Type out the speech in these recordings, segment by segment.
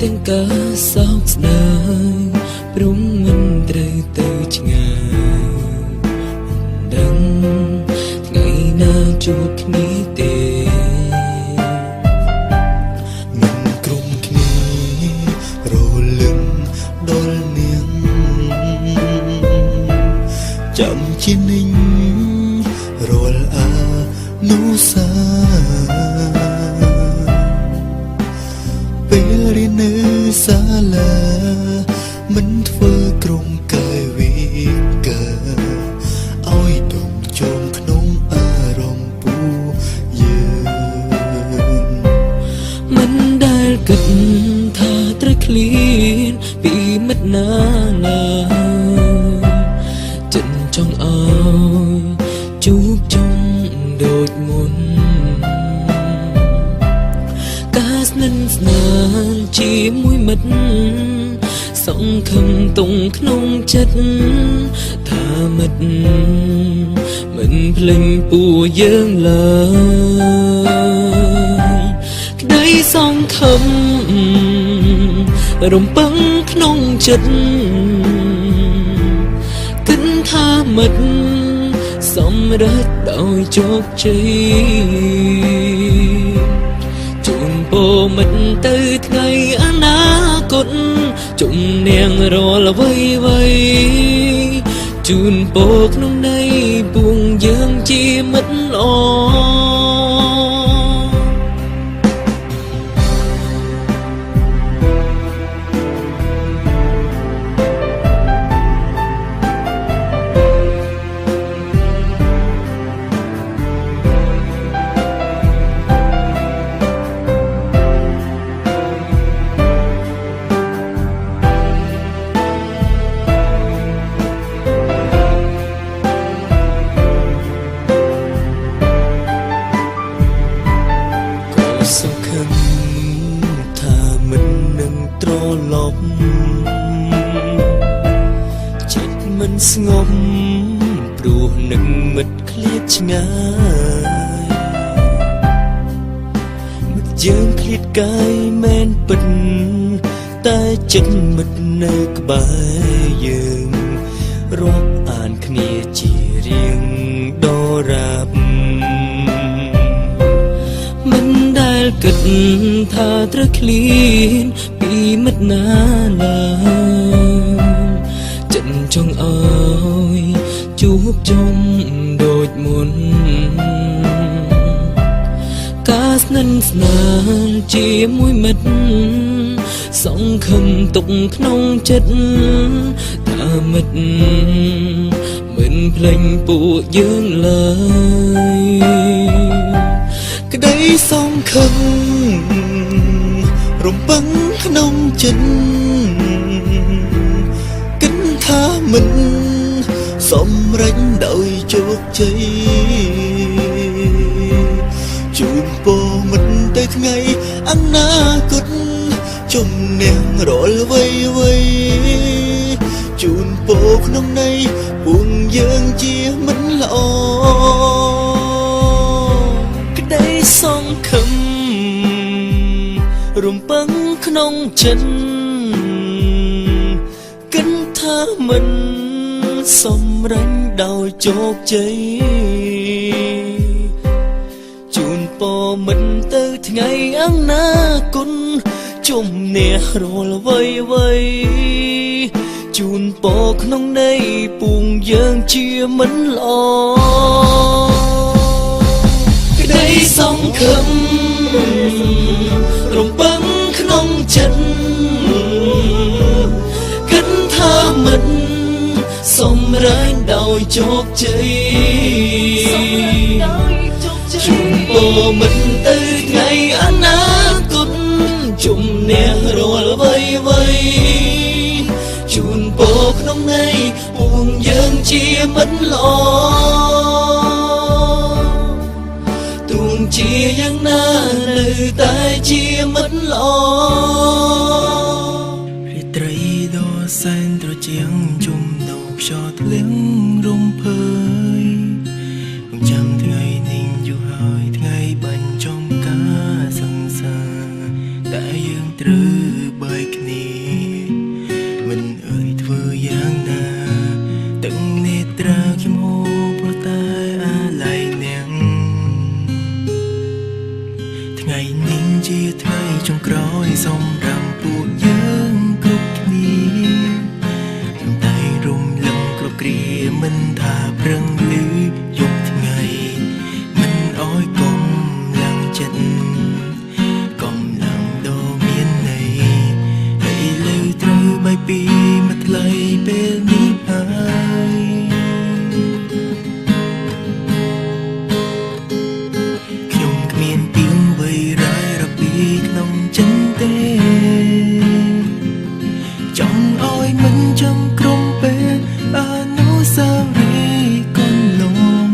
ទាំងការសោកស្ដាយព្រមមិនត្រូវទៅឆ្ងាយដឹងថ្ងៃណាជួបគ្នាទេមិនក្រុមគ្នារលឹមដល់នាងចាំជានិញរាល់អានុសាពេលរៀននៅសាលាមិនធ្វើក្រុមកាយវិការឲ្យដងជុំក្នុងអារម្មណ៍ពូយើងមិនដែលគិតថាត្រូវឃ្លានពីមិត្តណាណាចិនចង់ឲ្យជួបជុំដូចមុនការស្និទ្ធស្នាលជាមួយមិត្តសង្ឃឹមទុំក្នុងចិត្តថាមិត្តមិនភ្លេចពួកយើងឡើយក្តីសង្ឃឹមរំពឹងក្នុងចិត្តគិតថាមិត្តសម្រេចដោយជោគជ័យជូនពរមិត្តទៅថ្ងៃអនាគតជំនះរាល់អ្វីជូនពរក្នុងន័យពួងយើងជាមិត្តល្អសង្ឃឹមថាមិននឹងត្រឡប់ចិត្តមិនស្ងប់ព្រោះនឹងមិត្តឃ្លាតឆ្ងាយមិត្តយើងឃ្លាតកាយមែនពិតតែចិត្តមិត្តនៅក្បែរយើងរាប់អានគ្នាជារៀងដរាបគិតថាត្រូវឃ្លានពីមិត្តណាឡើយចិនចង់ឲ្យជួបជុំដូចមុនការស្និទ្ធស្នាលជាមួយមិត្តសង្ឃឹមទុកក្នុងចិត្តថាមិត្តមិនភ្លេចពួកយើងឡើយក្តីសង្ឃឹមរំពឹងក្នុងចិត្តគិតថាមិនសម្រេចដោយជោគជ័យជូនពរមិត្តទៅថ្ងៃអនាគតជំនះរាល់អ្វីជូនពរក្នុងន័យពួកយើងជាមិត្តល្អសង្ឃឹមរំពឹងក្នុងចិត្តគិតថាមិនសម្រេចដោយជោគជ័យជូនពរមិត្តទៅថ្ងៃអនាគតជំនះរាល់អ្វីជូនពរក្នុងន័យពួកយើងជាមិត្តល្អក្តីសង្ឃឹមរំពឹងក្នុងចិត្តគិតថាមិត្តសម្រេចដោយជោគជ័យជូនពរមិត្តទៅថ្ងៃអនាគតជំនះរាល់អ្វីជូនពរក្នុងន័យពួកយើងជាមិត្តល្អជាយ៉ាងណានៅតែជាមិត្តល្អរាត្រីដ៏សែនត្រជាក់ជុំនៅខ្យល់ភ្លៀងរំភើយចាំថ្ងៃនេះយូរហើយថ្ងៃបញ្ចុំការសង្សារតែយើងត្រូវបី ជាថ្ងៃចុងក្រោយសម្រាប់ពួកយើងគ្រប់គ្នាខ្ញុំតែរំលឹងគ្រប់គ្រាមិនថាព្រឹងឬយប់ថ្ងៃមិនអោយកុំឡើងចិត្តកំឡុងដ៏មានន័យហើយលើត្រូវបីពីមកថ្លៃពេលនេះហើយខ្ញុំគ្មានពីងវ័យរាយរពីក្នុងចិនទេចង់ឲ្យមិនចំក្រុមពេលអនុស្សាវរីយ៍កន្លង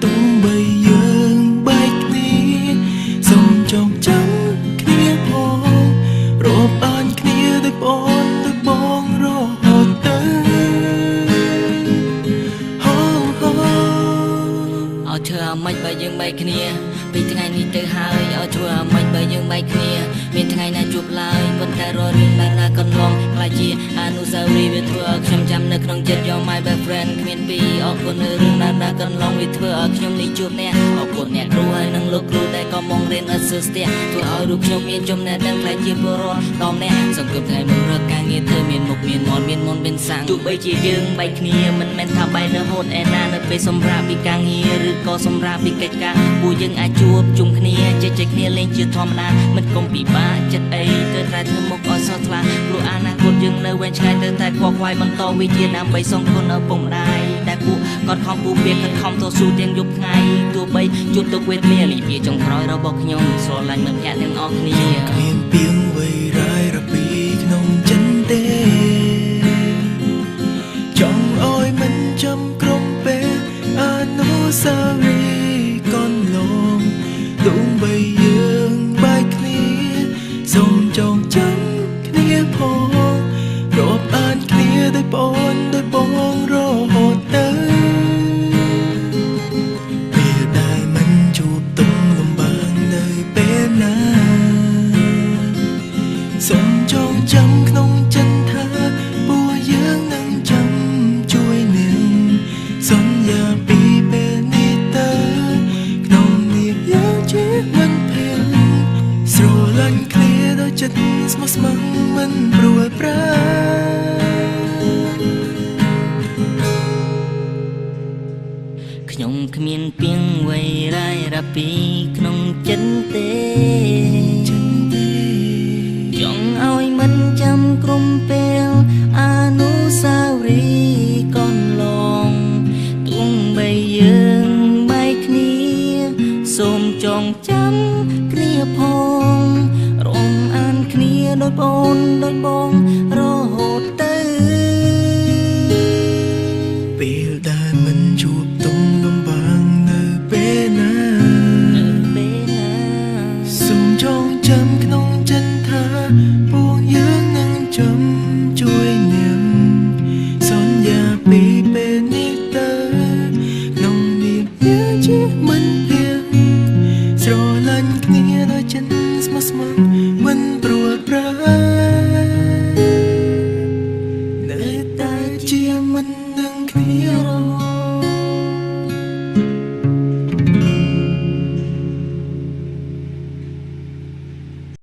ទោះបីយើងបែកគ្នាសូមចងចាំគ្នាផងរាប់អានគ្នាដោយបងរហូតទៅឲ្យធ្វើអាម៉េចបើយើងបែកគ្នាពីថ្ងៃនេះទៅហើយឲ្យធ្វើអាម៉េចបើយើងបែកគ្នាមានថ្ងៃណាជួបឡើយប៉ុន្តែរាល់រឿងដែលណាកន្លងខ្លាចជាអនុស្សាវរីយ៍វាធ្វើឲ្យខ្ញុំចាំនៅក្នុងចិត្ត You're my best friend គ្មានពីរអរគុណរឿងដែលណាកន្លងវាធ្វើឲ្យខ្ញុំនេះជួបអ្នកអរគុណអ្នកគ្រូហើយនិងលោកគ្រូដែលក៏មករៀនអត់សើស្ទះធ្វើឲ្យរូបខ្ញុំមានចំណេះដឹងខ្លាចជាពលរដ្ឋតំអ្នកសង្គមថ្ងៃមុនរកការងារធ្វើមានមុខមានមាត់មានមុនមានសាំងទោះបីជាយើងបែកគ្នាមិនមែនថាបែករហូតឯណានៅពេលសម្រាប់ពីការងារឬក៏សម្រាប់ពីកិច្ចការពួកយើងអាចជួបជុំគ្នាជជែកគ្នាលេងជាធម្មតាមិនកុំពិបាកចិត្តអីទៅតែធ្វើមុខឲ្យសោះថ្លាព្រោះអនាគតយើងនៅវែងឆ្ងាយទៅតែខ្វល់ខ្វាយបន្តវិជាដើម្បីសងគុណឪពុកម្ដាយតែពួកគាត់ខំពូពៀខិតខំតស៊ូទាំងយប់ថ្ងៃទោះបីជួបទុកវេទនាលីវាចុងក្រោយរបស់ខ្ញុំស្រឡាញ់មិត្តភក្តិទាំងអស់គ្នាគ្មានពីងវ័យរាយរពីក្នុងចិនទេចង់ឲ្យមិនចំក្រុមពេលអនុស្សាវរីយ៍កន្លងទោះបីយើងបែកគ្នាសូមចងចាំគ្នាផងរាប់អានគ្នាដោយបងរហូតទៅពេលដែលមិនជួបទុំលំបាកនៅពេលណាសូមចងចាំក្នុងចិនថាពួកយើងនឹងចាំជួយនាងសន្យាពីពេលនេះទៅក្នុងនាមយើងជាមិត្តភក្តិស្រឡាញ់គ្នាដោយចិត្តស្មោះស្ម័គ្រមិនព្រួយប្រាខ្ញុំគ្មានពីងវ័យរាយរ៉ាពីក្នុងចិត្តទេចង់ឲ្យមិនចាំក្រុមពេលអនុស្សាវរីយ៍កន្លងទោះបីយើងបែកគ្នាសូមចងចាំគ្នាផងរំអានគ្នាដូចបងរហូតទៅពេលដែលមិនជួបទុំលំបាកនៅពេលណាសូមចងចាំក្នុងចិនថាពួកយើងនឹងចាំជួយនាងសន្យាពីពេលនេះទៅក្នុងនាមយើងជាមិត្តភក្តិស្រឡាញ់គ្នាដោយចិត្តស្មោះស្ម័គ្រ